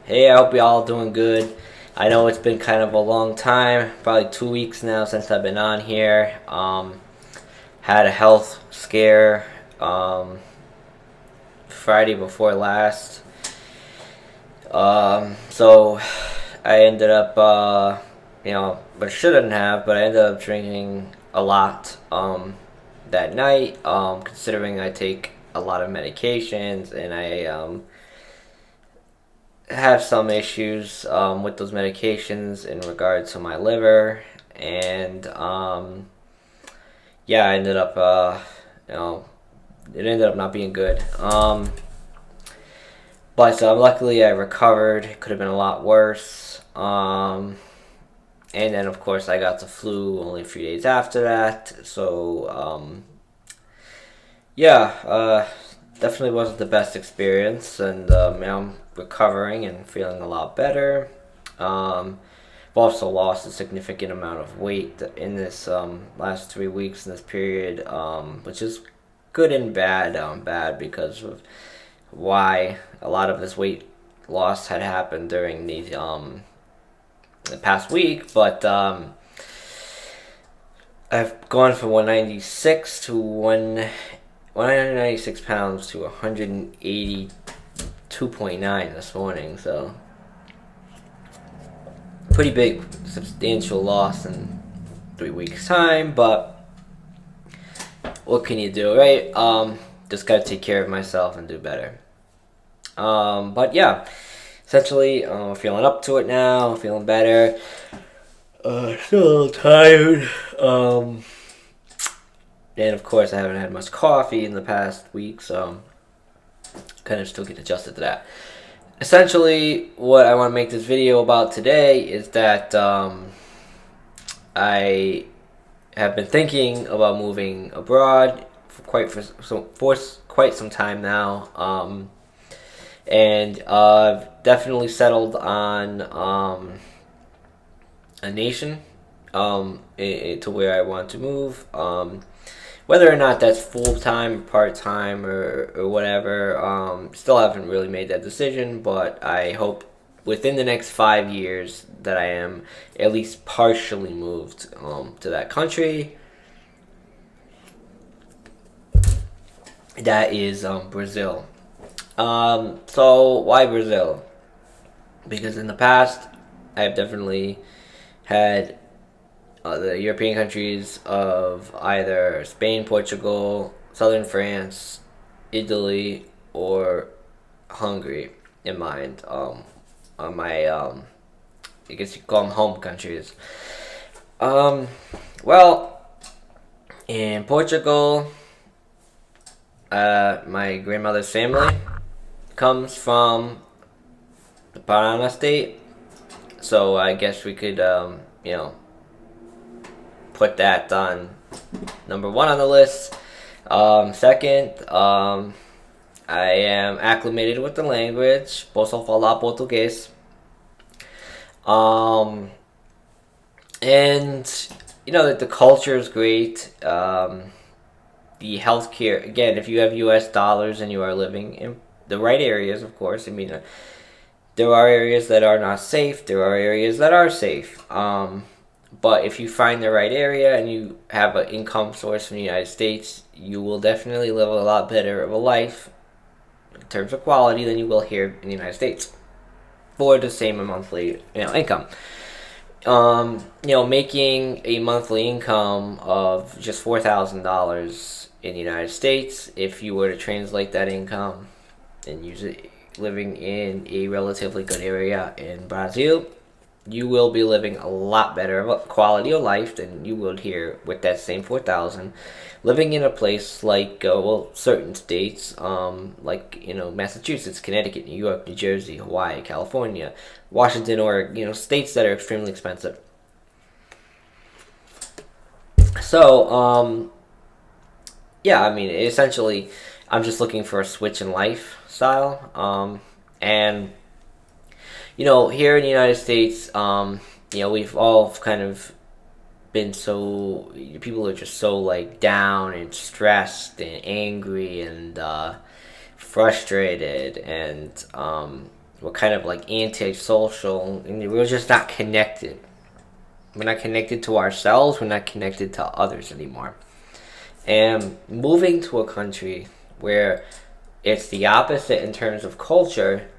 Hey, I hope y'all doing good. I know it's been kind of a long time, probably 2 weeks now since I've been on here. Had a health scare Friday before last. So I ended up, but shouldn't have, but I ended up drinking a lot that night, considering I take a lot of medications and I have some issues with those medications in regard to my liver, and yeah, I ended up, you know, it ended up not being good. But luckily I recovered. It could have been a lot worse. And then of course I got the flu only a few days after that. So yeah, definitely wasn't the best experience, and now I'm recovering and feeling a lot better. I've also lost a significant amount of weight in this last 3 weeks in this period, which is good and bad. Bad because of why a lot of this weight loss had happened during the past week, but I've gone from 196 to 196 pounds to 182.9 this morning, so pretty big, substantial loss in 3 weeks' time, but what can you do, right? Just gotta take care of myself and do better. But yeah, essentially, feeling up to it now, feeling better. Still a little tired. And of course, I haven't had much coffee in the past week, so kind of still get adjusted to that. Essentially, what I want to make this video about today is that I have been thinking about moving abroad for quite some time now, and I've definitely settled on a nation to where I want to move. Whether or not that's full-time, part-time, or whatever, still haven't really made that decision, but I hope within the next 5 years that I am at least partially moved to that country. That is Brazil. So why Brazil? Because in the past, I've definitely had the European countries of either Spain, Portugal, southern France, Italy, or Hungary in mind. On my, I guess you call them home countries. Well, in Portugal, my grandmother's family comes from the Parana state, so I guess we could, put that on number one on the list. Second, I am acclimated with the language. Posso falar português. And the culture is great. The healthcare, again, if you have U.S. dollars and you are living in the right areas, of course. I mean, there are areas that are not safe. There are areas that are safe. But if you find the right area and you have an income source from the United States, you will definitely live a lot better of a life in terms of quality than you will here in the United States for the same monthly income. Making a monthly income of just $4,000 in the United States, if you were to translate that income and use it living in a relatively good area in Brazil, you will be living a lot better of a quality of life than you would here with that same 4,000, living in a place like certain states, like Massachusetts, Connecticut, New York, New Jersey, Hawaii, California, Washington, or states that are extremely expensive. So yeah, I mean, essentially, I'm just looking for a switch in lifestyle, and here in the United States, we've all kind of been so, people are just so like down and stressed and angry and frustrated, and We're kind of like antisocial, and we're just not connected. We're not connected to ourselves. We're not connected to others anymore. And moving to a country where it's the opposite in terms of culture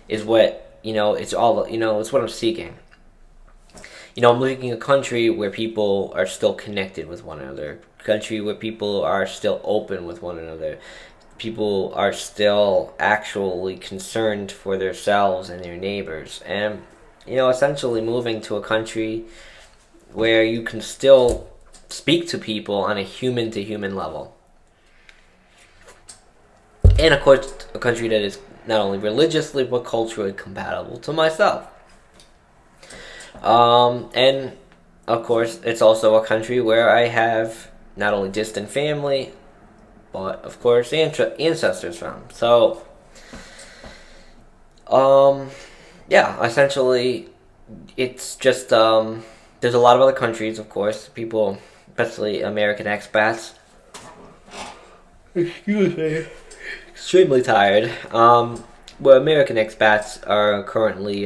is what, it's all, it's what I'm seeking. I'm looking at a country where people are still connected with one another, a country where people are still open with one another, people are still actually concerned for themselves and their neighbors. And, essentially moving to a country where you can still speak to people on a human to human level. And of course, a country that is not only religiously but culturally compatible to myself. And of course, it's also a country where I have not only distant family, but of course ancestors from. So, yeah, essentially, it's just there's a lot of other countries, of course, people, especially American expats. Excuse me. Extremely tired. Where American expats are currently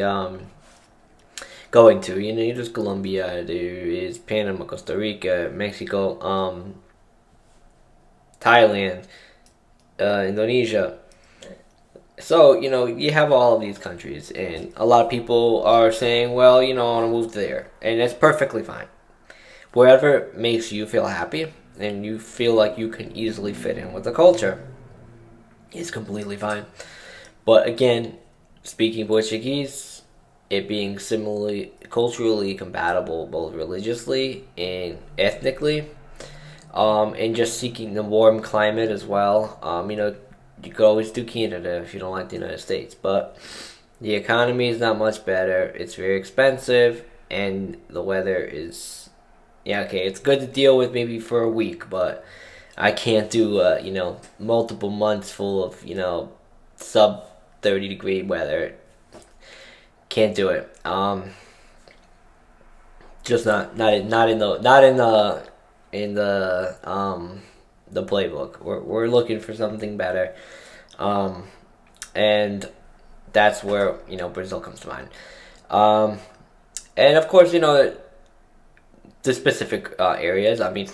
going to. There's Colombia, there is Panama, Costa Rica, Mexico, Thailand, Indonesia. So, you have all of these countries, and a lot of people are saying, well, I want to move there. And that's perfectly fine. Wherever makes you feel happy, and you feel like you can easily fit in with the culture, is completely fine. But again, speaking Portuguese, it being similarly culturally compatible both religiously and ethnically, and just seeking the warm climate as well. You could always do Canada if you don't like the United States, but the economy is not much better. It's very expensive, and the weather is, yeah, okay, it's good to deal with maybe for a week, but I can't do multiple months full of sub 30-degree weather. Can't do it. Just not in the playbook. We're looking for something better, and that's where Brazil comes to mind. And of course, the specific areas. I mean,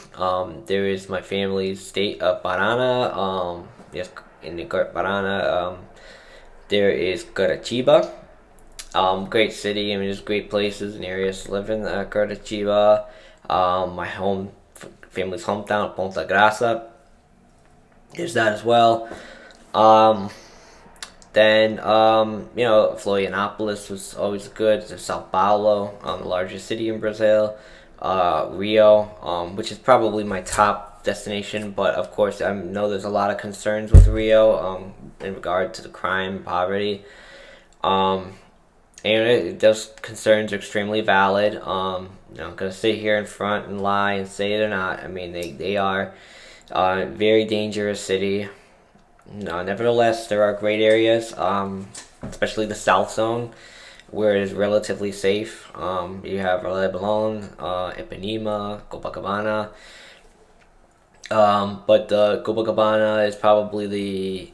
there is my family's state of Parana. Yes, in the Parana. There is Curitiba. Great city. I mean, there's great places and areas to live in. Curitiba. My family's hometown, Ponta Grossa. There's that as well. Then, Florianopolis was always good. There's Sao Paulo, the largest city in Brazil. Rio, which is probably my top destination, but of course I know there's a lot of concerns with Rio in regard to the crime, poverty. Those concerns are extremely valid. I'm gonna sit here in front and lie and say they're not. I mean, they are a very dangerous city. Nevertheless, there are great areas, especially the South Zone, where it is relatively safe. You have Leblon, Ipanema, Copacabana. But Copacabana is probably the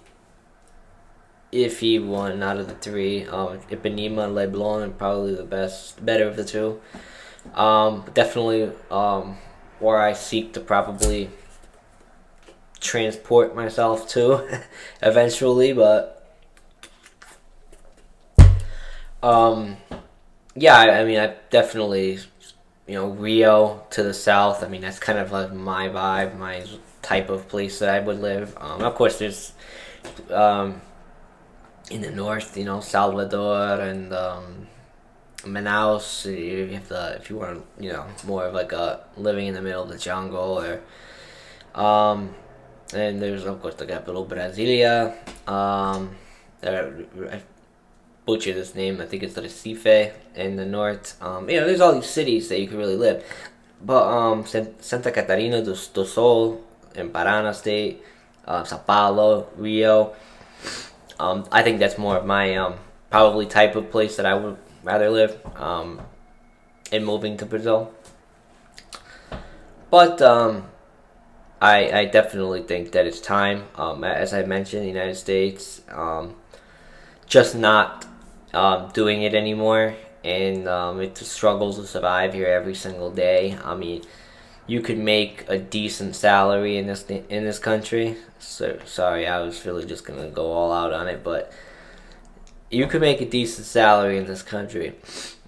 iffy one out of the three. Ipanema and Leblon are probably better of the two. Definitely where I seek to probably transport myself to eventually, but yeah, I mean, I definitely, Rio to the south. I mean, that's kind of like my vibe, my type of place that I would live. Of course, there's in the north, Salvador and Manaus. If you want, more of like a living in the middle of the jungle, or and there's of course the capital, Brasilia. I butcher this name. I think it's Recife in the north. There's all these cities that you can really live. But Santa Catarina do Sul in Parana State, Sao Paulo, Rio. I think that's more of my probably type of place that I would rather live in moving to Brazil. But I definitely think that it's time. As I mentioned, the United States just not doing it anymore, and it's a struggle to survive here every single day. I mean, you could make a decent salary in this country. So sorry, I was really just gonna go all out on it, but you could make a decent salary in this country,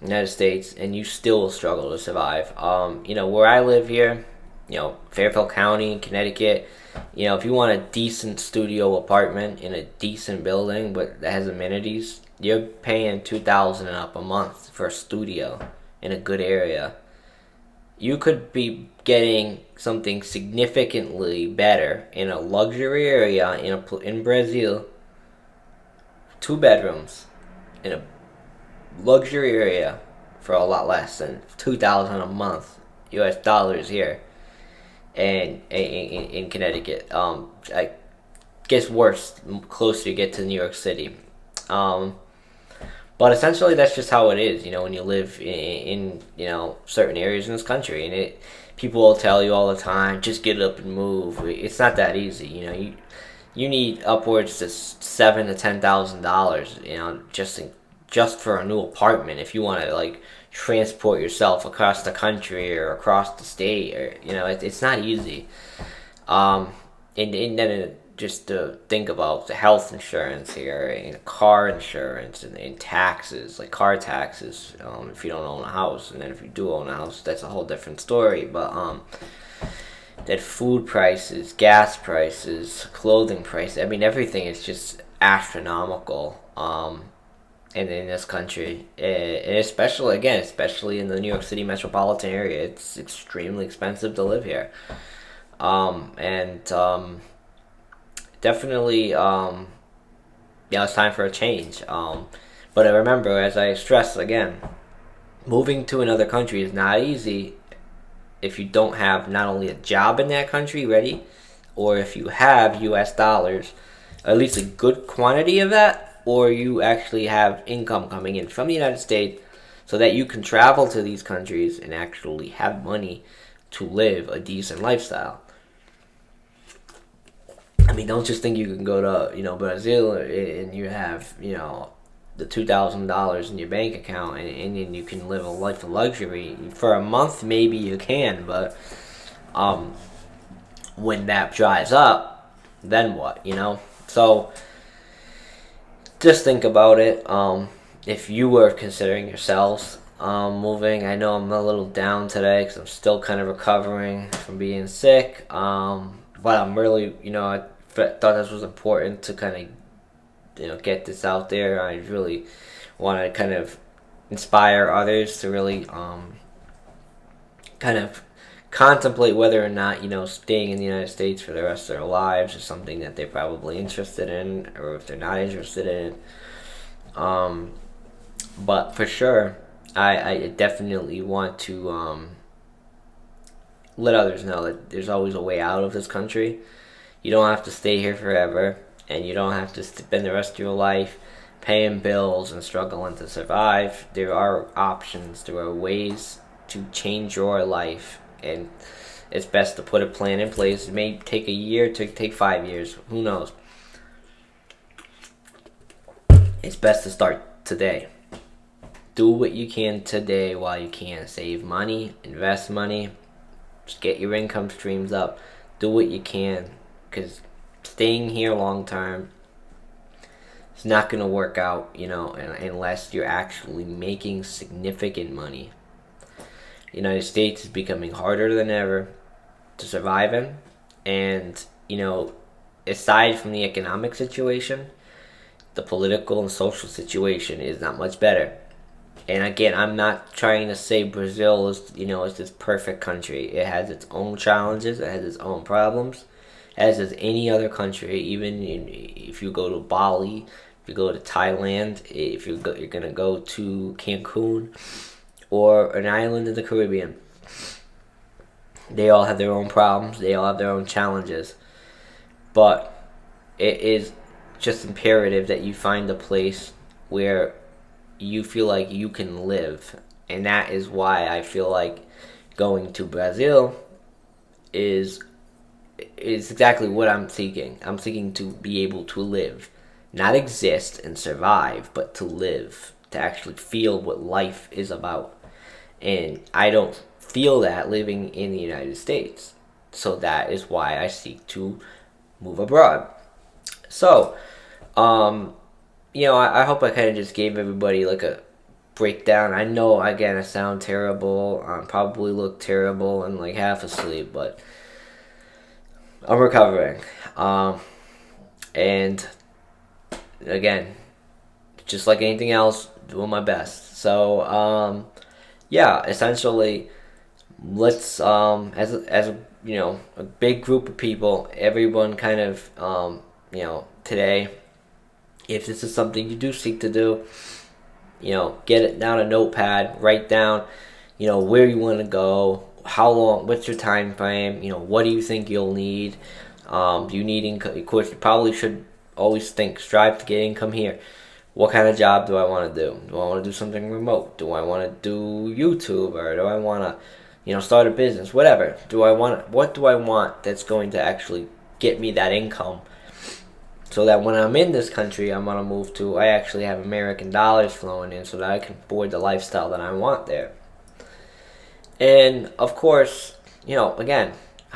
United States, and you still will struggle to survive. Where I live here, Fairfield County, Connecticut. If you want a decent studio apartment in a decent building, but that has amenities, you're paying $2,000 and up a month for a studio in a good area. You could be getting something significantly better in a luxury area in Brazil, 2 bedrooms in a luxury area for a lot less than $2,000 a month U.S. dollars here, and in Connecticut. I guess worse closer you get to New York City. But essentially, that's just how it is. When you live in certain areas in this country, and people will tell you all the time, just get up and move. It's not that easy. You need upwards to $7,000 to $10,000. Just for a new apartment if you want to transport yourself across the country or across the state, or it's not easy. And then just to think about the health insurance here, and car insurance, and taxes, like car taxes, if you don't own a house, and then if you do own a house, that's a whole different story. But that food prices, gas prices, clothing prices, I mean, everything is just astronomical. In this country, and especially in the New York City metropolitan area, it's extremely expensive to live here. And definitely, it's time for a change. But I remember, as I stress again, moving to another country is not easy if you don't have not only a job in that country ready, or if you have U.S. dollars, at least a good quantity of that, or you actually have income coming in from the United States so that you can travel to these countries and actually have money to live a decent lifestyle. I mean, don't just think you can go to, Brazil and you have, the $2,000 in your bank account, and you can live a life of luxury. For a month, maybe you can, but when that dries up, then what, So just think about it. If you were considering yourselves moving, I know I'm a little down today because I'm still kind of recovering from being sick. But I'm really, I thought this was important to kind of, get this out there. I really want to kind of inspire others to really kind of contemplate whether or not, staying in the United States for the rest of their lives is something that they're probably interested in, or if they're not interested in. But for sure, I definitely want to let others know that there's always a way out of this country. You don't have to stay here forever, and you don't have to spend the rest of your life paying bills and struggling to survive. There are options, there are ways to change your life, and it's best to put a plan in place. It may take a year, it could take 5 years, who knows. It's best to start today. Do what you can today while you can. Save money, invest money, just get your income streams up. Do what you can, because staying here long term, it's not going to work out, unless you're actually making significant money. The United States is becoming harder than ever to survive in, and aside from the economic situation, the political and social situation is not much better. And again, I'm not trying to say Brazil is this perfect country. It has its own challenges, it has its own problems, as is any other country. Even if you go to Bali, if you go to Thailand, if you're going to go to Cancun or an island in the Caribbean, they all have their own problems, they all have their own challenges. But it is just imperative that you find a place where you feel like you can live. And that is why I feel like going to Brazil is exactly what I'm seeking. I'm seeking to be able to live not exist and survive, but to live, to actually feel what life is about. And I don't feel that living in the United States. So that is why I seek to move abroad. So, I hope I kind of just gave everybody like a breakdown. I know, again, I sound terrible. I probably look terrible and like half asleep, but I'm recovering. And again, just like anything else, doing my best. So, essentially, let's as a a big group of people, everyone kind of today, if this is something you do seek to do, get it down a notepad, write down, where you want to go, how long, what's your time frame, what do you think you'll need. Do you need income? Of course, you probably should always strive to get income here. What kind of job do I want to do? Do I want to do something remote? Do I want to do YouTube, or do I want to, start a business? Whatever. What do I want that's going to actually get me that income? So that when I'm in this country, I'm gonna move to, I actually have American dollars flowing in, so that I can afford the lifestyle that I want there. And of course, again,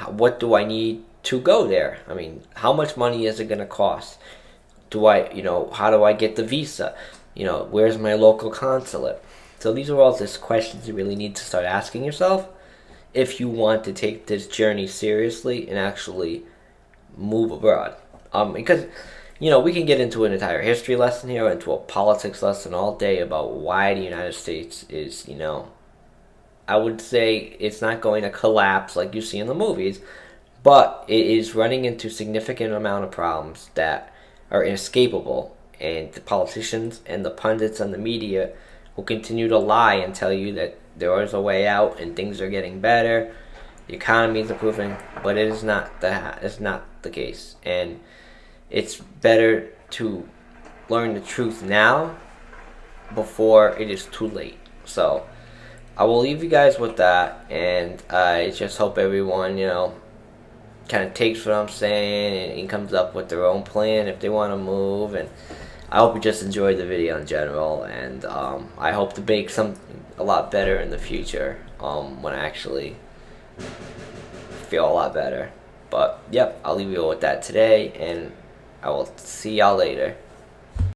what do I need to go there? I mean, how much money is it gonna cost? How do I get the visa? Where's my local consulate? So these are all just questions you really need to start asking yourself if you want to take this journey seriously and actually move abroad. Because, we can get into an entire history lesson here, into a politics lesson all day about why the United States is, I would say it's not going to collapse like you see in the movies, but it is running into significant amount of problems that are inescapable, and the politicians and the pundits and the media will continue to lie and tell you that there is a way out and things are getting better, the economy is improving, but it is not the case. And it's better to learn the truth now before it is too late. So I will leave you guys with that, and I just hope everyone, kind of takes what I'm saying and comes up with their own plan if they want to move. And I hope you just enjoyed the video in general, and I hope to make something a lot better in the future when I actually feel a lot better. But yep, I'll leave you with that today, and I will see y'all later.